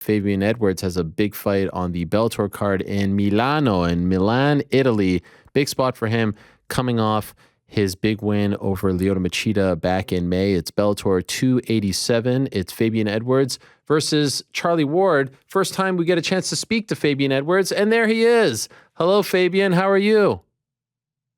Fabian Edwards has a big fight on the Bellator card in Milan, Italy. Big spot for him coming off his big win over Lyoto Machida back in May. It's Bellator 287. It's Fabian Edwards versus Charlie Ward. First time we get a chance to speak to Fabian Edwards, and there he is. Hello, Fabian. How are you?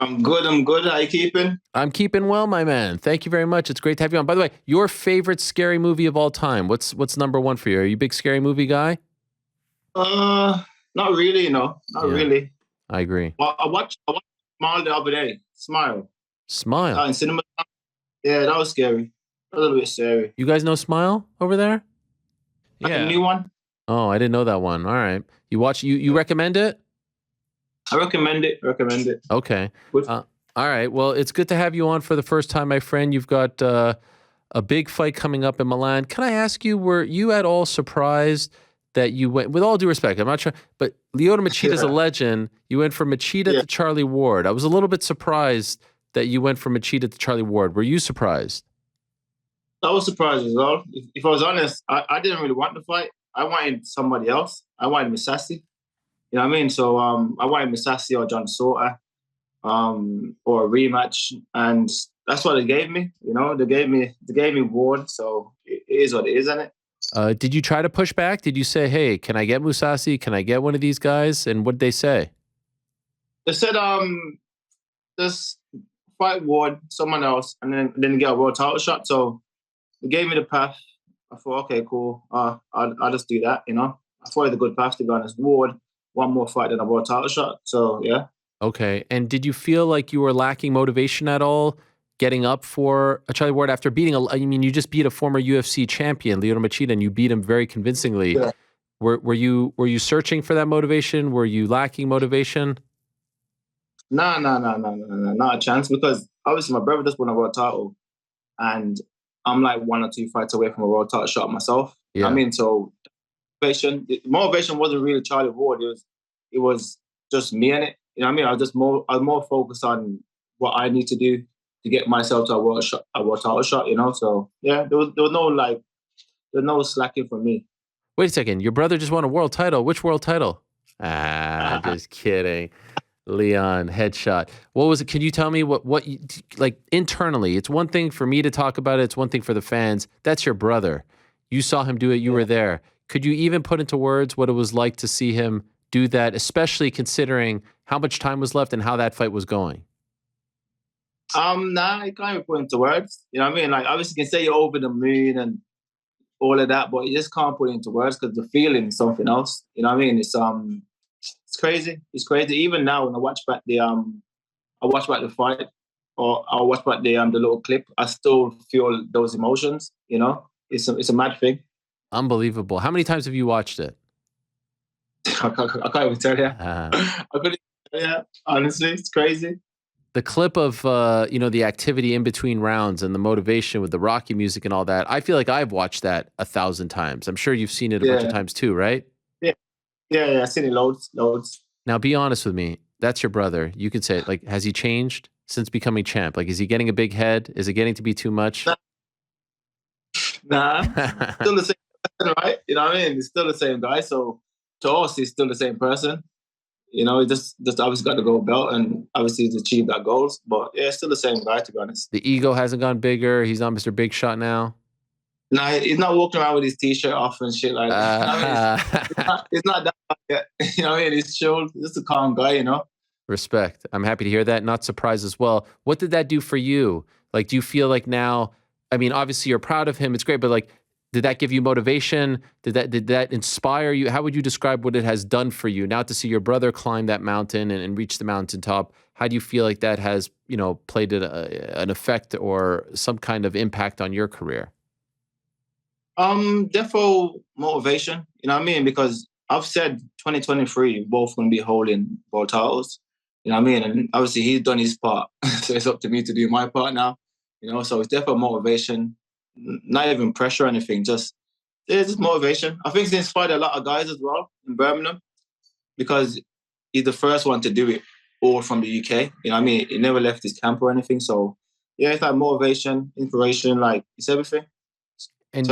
I'm good. How you keeping? I'm keeping well, my man. Thank you very much. It's great to have you on. By the way, your favorite scary movie of all time. What's number one for you? Are you a big scary movie guy? Not really, Not really. I agree. Well, I watched Smile the other day. Smile. In cinema. Yeah, that was scary. A little bit scary. You guys know Smile over there? Like a new one? Oh, I didn't know that one. All right. You recommend it? I recommend it. Okay. All right. Well, it's good to have you on for the first time, my friend. You've got a big fight coming up in Milan. Can I ask you, were you at all surprised that you went, with all due respect, I'm not sure, but Lyoto Machida's a legend. You went from Machida to Charlie Ward. I was a little bit surprised that you went from Machida to Charlie Ward. Were you surprised? I was surprised as well. If I was honest, I didn't really want the fight. I wanted somebody else. I wanted Mousasi. You know what I mean? So I wanted Mousasi or John Sauter or a rematch, and that's what they gave me. You know, they gave me Ward, so it is what it is, isn't it? Did you try to push back? Did you say, "Hey, can I get Mousasi? Can I get one of these guys?" And what did they say? They said, just fight Ward, someone else, and then get a world title shot. So they gave me the path. I thought, okay, cool. I'll just do that. You know, I thought it was a good path, to be honest. Ward, one more fight than a world title shot. So yeah. Okay. And did you feel like you were lacking motivation at all getting up for a Charlie Ward after beating you just beat a former UFC champion, Lyoto Machida, and you beat him very convincingly. Yeah. Were you searching for that motivation? Were you lacking motivation? No, not a chance, because obviously my brother just won a world title and I'm like 1 or 2 fights away from a world title shot myself. Yeah. I mean, so motivation wasn't really Charlie Ward. It was just me in it. You know what I mean? I was more focused on what I need to do to get myself to a world title shot, you know? So yeah, there was no slacking for me. Wait a second. Your brother just won a world title. Which world title? Just kidding. Leon, headshot. What was it? Can you tell me what like internally? It's one thing for me to talk about it. It's one thing for the fans. That's your brother. You saw him do it. You were there. Could you even put into words what it was like to see him do that, especially considering how much time was left and how that fight was going? Nah, you can't even put into words. You know what I mean? Like, obviously you can say you're over the moon and all of that, but you just can't put it into words because the feeling is something else. You know what I mean? It's crazy. It's crazy. Even now when I watch back the fight, or I'll watch back the little clip, I still feel those emotions, you know? It's a mad thing. Unbelievable. How many times have you watched it? I can't even tell you. I couldn't tell you. Honestly, it's crazy. The clip of the activity in between rounds and the motivation with the Rocky music and all that, I feel like I've watched that 1,000 times. I'm sure you've seen it a bunch of times too, right? Yeah, I've seen it loads. Now, be honest with me. That's your brother. You could say it. Like, has he changed since becoming champ? Like, is he getting a big head? Is it getting to be too much? Nah. Still the same person, right? You know what I mean? He's still the same guy. So to us, he's still the same person. You know, he just obviously got the gold belt and obviously he's achieved that goals. But yeah, still the same guy, to be honest. The ego hasn't gone bigger. He's not Mr. Big Shot now. No, he's not walking around with his t-shirt off and shit like that. It's not that yet. You know what I mean? He's chill. He's just a calm guy, you know? Respect. I'm happy to hear that. Not surprised as well. What did that do for you? Like, do you feel like now, I mean, obviously you're proud of him. It's great, but like, did that give you motivation? Did that inspire you? How would you describe what it has done for you now to see your brother climb that mountain and reach the mountaintop? How do you feel like that has, played an effect or some kind of impact on your career? Defo motivation, you know what I mean? Because I've said 2023, both going to be holding world titles, you know what I mean? And obviously he's done his part, so it's up to me to do my part now, so it's defo motivation, not even pressure or anything, just motivation. I think it's inspired a lot of guys as well in Birmingham because he's the first one to do it all from the UK, you know what I mean? He never left his camp or anything, so yeah, it's like motivation, inspiration, like it's everything. And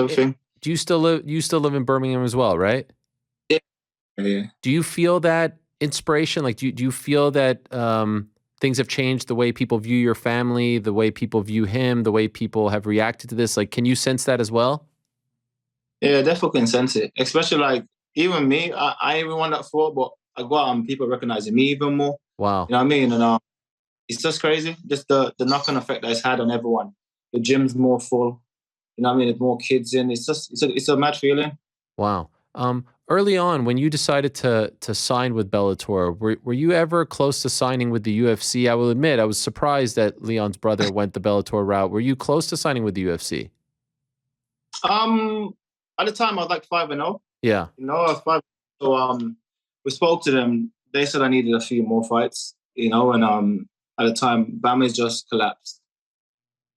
Do you still live? You still live in Birmingham as well, right? Yeah. Yeah. Do you feel that inspiration? Like, do you feel that things have changed the way people view your family, the way people view him, the way people have reacted to this? Like, can you sense that as well? Yeah, definitely can sense it. Especially like even me, I ain't even one that thought, but I got people recognizing me even more. Wow. You know what I mean? And it's just crazy. Just the knock-on effect that it's had on everyone. The gym's more full. You know what I mean? There's more kids in. It's a mad feeling. Wow. Early on, when you decided to sign with Bellator, were you ever close to signing with the UFC? I will admit, I was surprised that Leon's brother went the Bellator route. Were you close to signing with the UFC? At the time I was like 5-0. Yeah. You know, I was 5. So we spoke to them. They said I needed a few more fights. You know, and at the time Bama's just collapsed.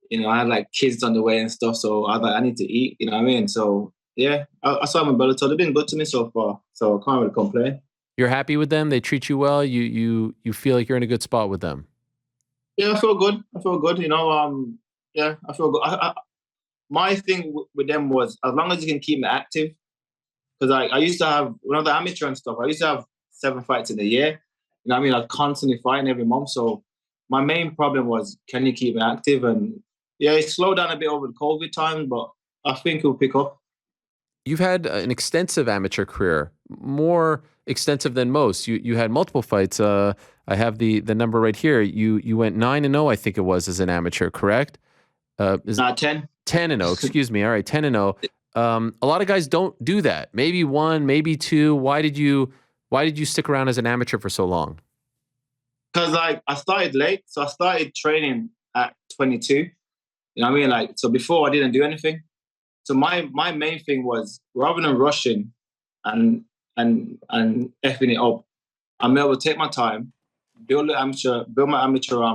You know, I had like kids on the way and stuff, so I was like, I need to eat. You know what I mean? So yeah, I saw them in Bellator. They've been good to me so far, so I can't really complain. You're happy with them? They treat you well? You feel like you're in a good spot with them? Yeah, I feel good. I feel good. You know, yeah, I feel good. My thing with them was as long as you can keep me active, because I used to have, when I was amateur and stuff, I used to have 7 fights in a year. You know what I mean? I'd constantly fighting every month. So my main problem was, can you keep me active? And yeah, it slowed down a bit over the COVID time, but I think it'll pick up. You've had an extensive amateur career, more extensive than most. You had multiple fights. I have the number right here. You went 9-0, I think it was, as an amateur, correct? 10. 10-0, excuse me. All right, 10-0. A lot of guys don't do that. Maybe 1, maybe 2. Why did you stick around as an amateur for so long? Because like I started late, so I started training at 22. You know what I mean? Like, so before I didn't do anything. So my main thing was, rather than rushing and effing it up, I'm able to take my time, build my amateur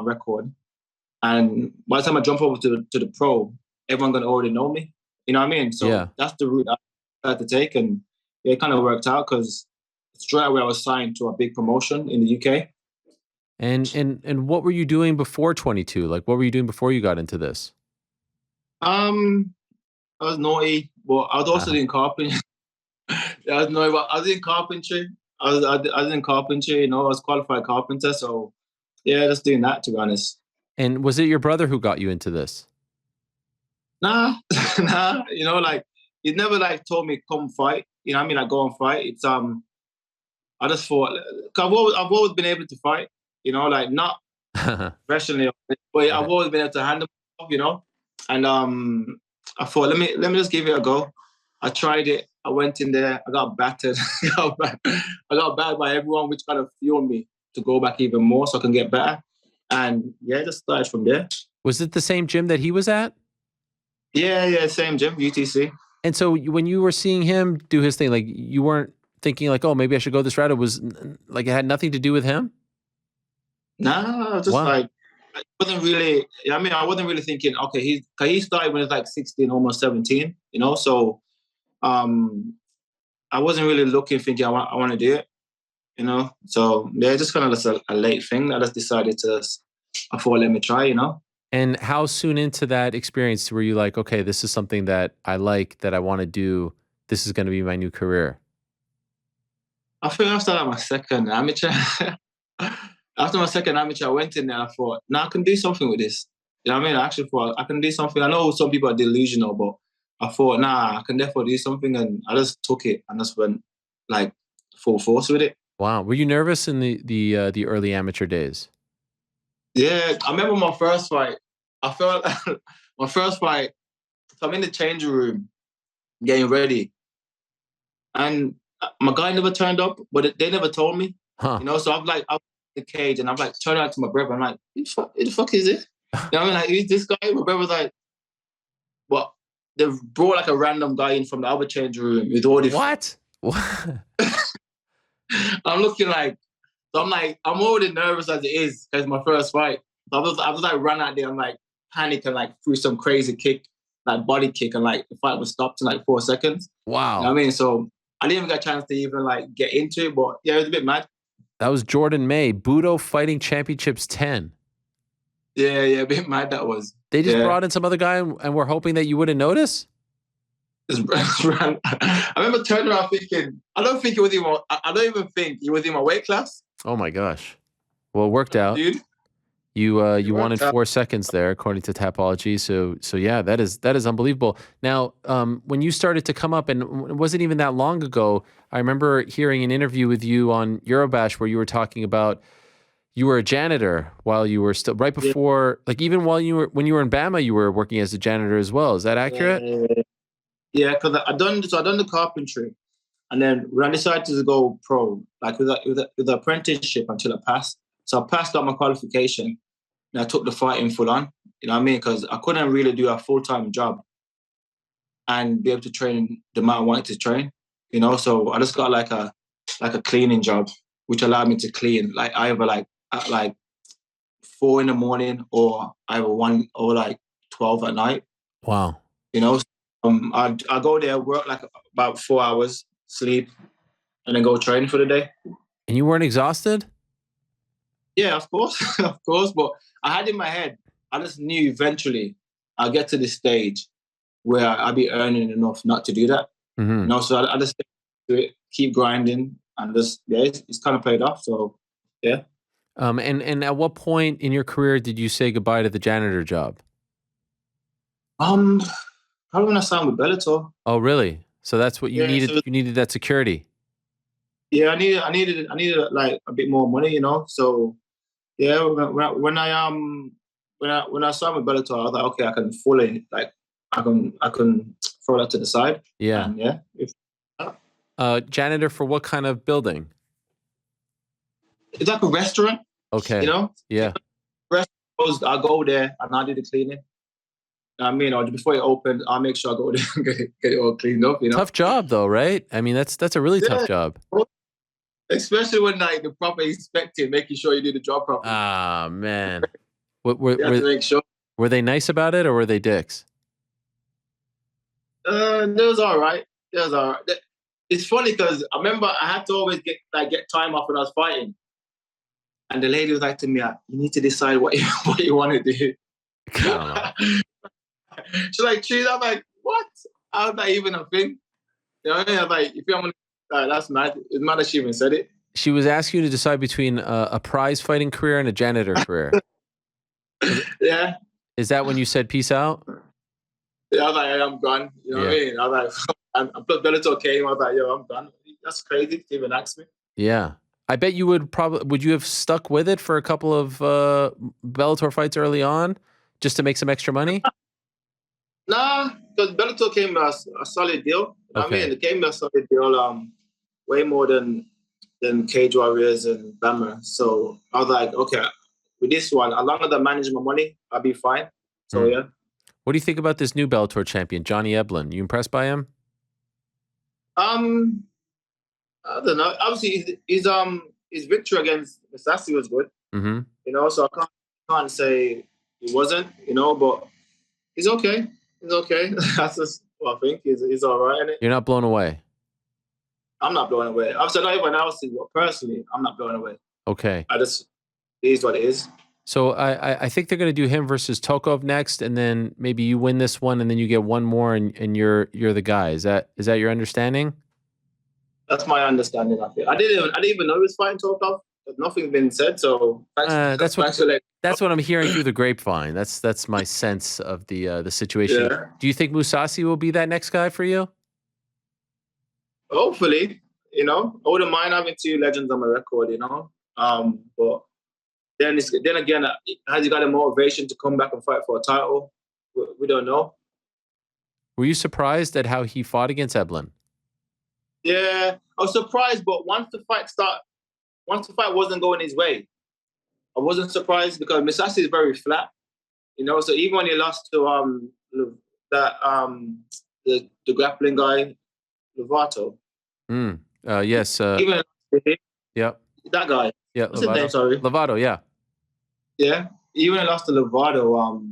record, and by the time I jump over to the pro, everyone's gonna already know me. You know what I mean? So yeah. That's the route I had to take, and it kind of worked out because straight away I was signed to a big promotion in the UK. And what were you doing before 22? Like, what were you doing before you got into this? I was naughty, but I was also doing carpentry. I was naughty, but I was in carpentry. I was in carpentry, you know, I was qualified carpenter. So yeah, just doing that, to be honest. And was it your brother who got you into this? Nah, nah. You know, like, he never like told me come fight. You know what I mean? Like, go and fight. It's I just thought, I've always been able to fight. You know, like, not professionally, but I've always been able to handle myself. You know, and I thought, let me just give it a go. I tried it. I went in there. I got battered. I got battered by everyone, which kind of fueled me to go back even more so I can get better. And yeah, just started from there. Was it the same gym that he was at? Yeah, same gym, UTC. And so when you were seeing him do his thing, like, you weren't thinking like, oh, maybe I should go this route? It was like, it had nothing to do with him? Nah, just like, I wasn't really, I mean, I wasn't really thinking, okay, he started when he was like 16, almost 17, you know? So I wasn't really looking, thinking I want to do it, you know? So yeah, just kind of just a late thing. I just decided I thought, let me try, you know? And how soon into that experience were you like, okay, this is something that I like, that I want to do, this is going to be my new career? I think after my second amateur, after my second amateur, I went in there, I thought, I can do something with this. You know what I mean? I actually thought I can do something. I know some people are delusional, but I thought, I can definitely do something. And I just took it and just went like full force with it. Wow. Were you nervous in the early amateur days? Yeah, I remember my first fight. I felt my first fight. So I'm in the changing room, getting ready, and my guy never turned up, but they never told me. Huh. You know, so I'm in the cage, and I'm like turning out to my brother. I'm like, who the fuck is it? You know what I mean? Like, who's this guy? My brother's like, what? They brought like a random guy in from the other changing room with all this. What? I'm looking like, so I'm like, I'm already nervous as it is because my first fight. So I was like, run out there, I'm like, panic and like threw some crazy kick, like body kick, and like the fight was stopped in like 4 seconds. Wow. You know what I mean? So I didn't even get a chance to even like get into it, but yeah, it was a bit mad. That was Jordan May, Budo Fighting Championships 10. Yeah, a bit mad that was. They just brought in some other guy and were hoping that you wouldn't notice? Just ran. I remember turning around thinking, I don't think it was even. I don't even think he was in my weight class. Oh my gosh. Well, it worked out. Dude. You wanted 4 seconds there, according to Tapology. So yeah, that is unbelievable. Now, when you started to come up, and it wasn't even that long ago, I remember hearing an interview with you on Eurobash where you were talking about you were a janitor while you were still right before, like even when you were in Bama, you were working as a janitor as well. Is that accurate? Yeah, because I done the carpentry, and then when I decided to go pro, like with the apprenticeship until I passed. So I passed out my qualification. And I took the fighting full on, you know what I mean? Because I couldn't really do a full-time job and be able to train the amount I wanted to train, you know? So I just got like a cleaning job, which allowed me to clean like either like at like 4 a.m. or either 1 or like 12 at night. Wow. You know, I go there, work like about 4 hours, sleep, and then go train for the day. And you weren't exhausted? Yeah, of course, of course. But I had in my head, I just knew eventually I'll get to this stage where I'll be earning enough not to do that. Mm-hmm. You know, so I just do it, keep grinding, and just it's kind of paid off. So yeah. And at what point in your career did you say goodbye to the janitor job? Probably when I signed with Bellator. Oh, really? So that's what you needed. So, you needed that security. Yeah, I needed like a bit more money, you know. So yeah, when I signed with Bellator, I was like, okay, I can fully like I can throw that to the side. Yeah. And yeah. Janitor for what kind of building? It's like a restaurant. Okay. You know? Yeah. Restaurants, I go there and I do the cleaning. I mean, or before it opens, I'll make sure I go there and get it all cleaned up, you know? Tough job though, right? I mean, that's a really tough job. Especially when like the proper inspecting, making sure you do the job properly. Ah, man. You have to make sure. Were they nice about it or were they dicks? It was all right. It was all right. It's funny because I remember I had to always get time off when I was fighting. And the lady was like to me, you need to decide what you want to do. She's like, "Cheese." I'm like, what? How's that even a thing? You know what I mean? I'm like, if you want to, that's mad. It's mad that she even said it. She was asking you to decide between a prize fighting career and a janitor career. Yeah. Is that when you said peace out? Yeah, I was like, I'm gone. You know what I mean? I was like, Bellator came. I was like, yo, I'm done. That's crazy to even ask me. Yeah. I bet you would you have stuck with it for a couple of Bellator fights early on just to make some extra money? Nah, because Bellator came a solid deal. Okay. I mean, it came a solid deal, way more than Cage Warriors and Bama. So I was like, okay, with this one, as long as I manage my money, I'll be fine. So yeah. What do you think about this new Bellator champion, Johnny Eblen? You impressed by him? I don't know. Obviously, his victory against Mousasi was good. Mm-hmm. You know, so I can't say he wasn't. You know, but he's okay. He's okay. That's just what I think. He's all right. Innit? You're not blown away. I'm not blown away. Obviously, not everyone else is, but personally, I'm not blown away. Okay. It is what it is. So I think they're going to do him versus Tokov next, and then maybe you win this one, and then you get one more, and you're the guy. Is that your understanding? That's my understanding of it. I didn't even know he was fighting Tokov. Nothing's been said, so that's what I'm hearing through the grapevine. That's my sense of the situation. Yeah. Do you think Mousasi will be that next guy for you? Hopefully, you know, I wouldn't mind having 2 legends on my record, you know. But then again, has he got a motivation to come back and fight for a title? We don't know. Were you surprised at how he fought against Eblen? Yeah, I was surprised, but once the fight wasn't going his way, I wasn't surprised because Mousasi is very flat, you know. So even when he lost to the grappling guy, Lovato. Yes. Even yep. That guy. Yeah. What's his name? Sorry. Lovato. Yeah. Yeah. Even when he lost to Lovato,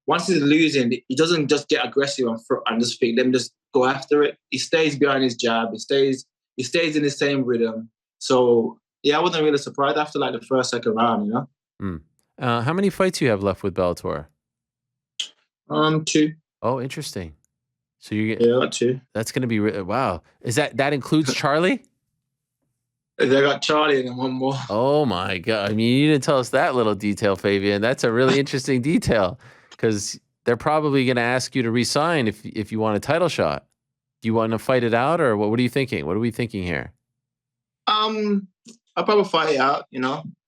once he's losing, he doesn't just get aggressive and just think, let me just go after it. He stays behind his jab. He stays in the same rhythm. So yeah, I wasn't really surprised after like the first, second round, you know. How many fights do you have left with Bellator? 2. Oh, interesting. So you Yeah, got 2. That's going to be wow. Is that includes Charlie? They got Charlie and then one more. Oh my God! I mean, you didn't tell us that little detail, Fabian. That's a really interesting detail because they're probably going to ask you to resign if you want a title shot. Do you want to fight it out, or what are you thinking? What are we thinking here? I'll probably fight it out.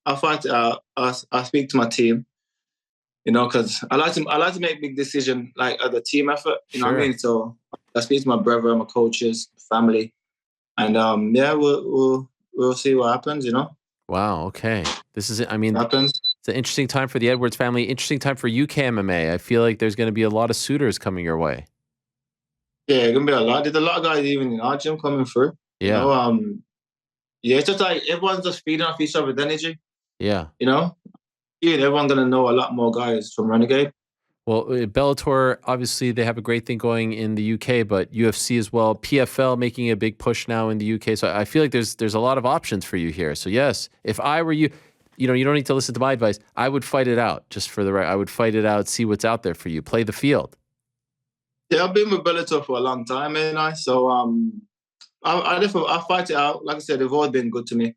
I'll fight it out. I'll speak to my team. Because I like to make big decisions like as a team effort. You know what I mean? So I speak to my brother, my coaches, family, and we'll see what happens. Wow. Okay. This is. I mean, happens. It's an interesting time for the Edwards family. Interesting time for UK MMA. I feel like there's going to be a lot of suitors coming your way. Yeah, gonna be a lot. There's a lot of guys even in our gym coming through. Yeah. It's just like everyone's just feeding off each other's energy. Yeah. Everyone's gonna know a lot more guys from Renegade. Well, Bellator, obviously, they have a great thing going in the UK, but UFC as well. PFL making a big push now in the UK. So I feel like there's a lot of options for you here. So yes, if I were you, you don't need to listen to my advice. I would fight it out just for the right. I would fight it out, see what's out there for you. Play the field. Yeah, I've been with Bellator for a long time, so I'll fight it out. Like I said, they've always been good to me.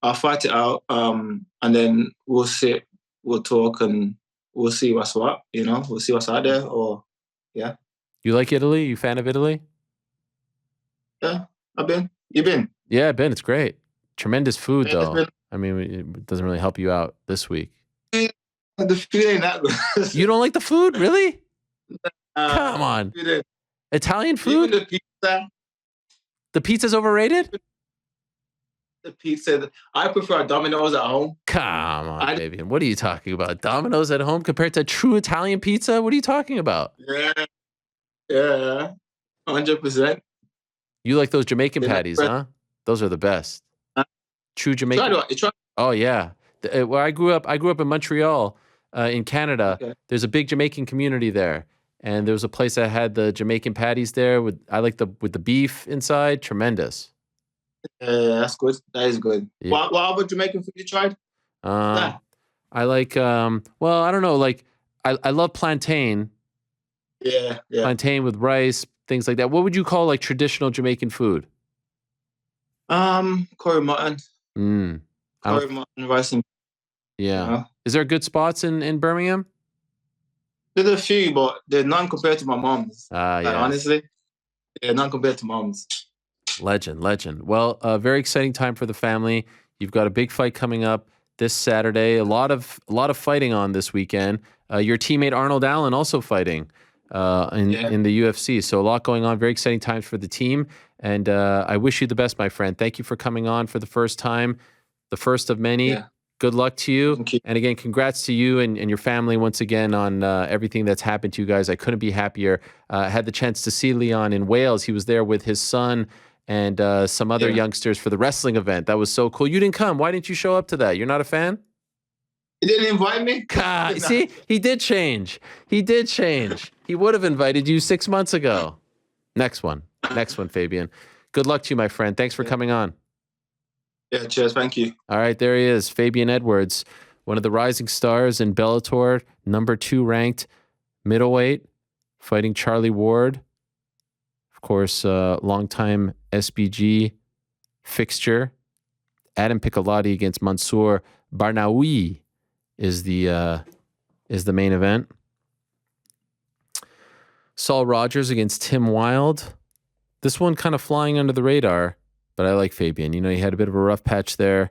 I'll fight it out, and then we'll sit, we'll talk, and we'll see what's what. We'll see what's out there. Or yeah. You like Italy? You fan of Italy? Yeah, I've been. You been? Yeah, I've been. It's great. Tremendous food, though. I mean, it doesn't really help you out this week. The food ain't that good. You don't like the food, really? Come on. Italian food? Even the pizza. The pizza's overrated? The pizza. I prefer Domino's at home. Come on, Fabian. What are you talking about? Domino's at home compared to true Italian pizza? What are you talking about? Yeah. 100%. You like those Jamaican patties, huh? Those are the best. True Jamaican. Oh, yeah. Where I grew up in Montreal, in Canada. Okay. There's a big Jamaican community there. And there was a place that had the Jamaican patties there with the beef inside. Tremendous. That's good. That is good. Yeah. What about Jamaican food you tried? I like, well, I don't know. Like, I love plantain. Yeah. Plantain with rice, things like that. What would you call like traditional Jamaican food? Curry mutton. Curry mutton, rice and... Yeah. Is there good spots in Birmingham? There's a few, but they're none compared to my mom's. Yeah. Honestly, they're none compared to mom's. Legend. Well, a very exciting time for the family. You've got a big fight coming up this Saturday. A lot of fighting on this weekend. Your teammate Arnold Allen also fighting in the UFC. So a lot going on. Very exciting times for the team. And I wish you the best, my friend. Thank you for coming on for the first time, the first of many. Yeah. Good luck to you. Thank you. And again, congrats to you and your family once again on everything that's happened to you guys. I couldn't be happier. I had the chance to see Leon in Wales. He was there with his son and some other youngsters for the wrestling event. That was so cool. You didn't come. Why didn't you show up to that? You're not a fan? He didn't invite me? See, he did change. He would have invited you 6 months ago. Next one, Fabian. Good luck to you, my friend. Thanks for coming on. Yeah, cheers. Thank you. All right, there he is, Fabian Edwards, one of the rising stars in Bellator, number 2 ranked middleweight, fighting Charlie Ward. Of course, longtime SBG fixture. Adam Piccolotti against Mansour Barnaoui is the main event. Saul Rogers against Tim Wilde. This one kind of flying under the radar. But I like Fabian. He had a bit of a rough patch there,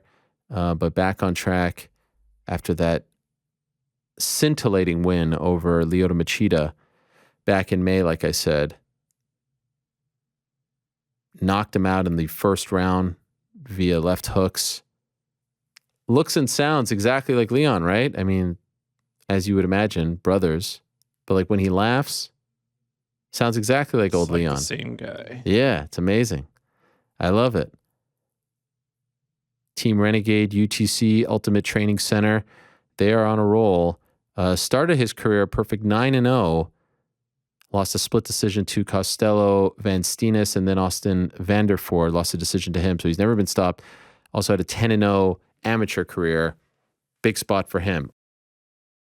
but back on track after that scintillating win over Lyoto Machida back in May, like I said. Knocked him out in the first round via left hooks. Looks and sounds exactly like Leon, right? I mean, as you would imagine, brothers. But like when he laughs, sounds exactly like old Leon. The same guy. Yeah, it's amazing. I love it. Team Renegade, UTC, Ultimate Training Center. They are on a roll. Started his career perfect 9-0. Lost a split decision to Costello Van Steenis, and then Austin Vanderford lost a decision to him. So he's never been stopped. Also had a 10-0 amateur career. Big spot for him.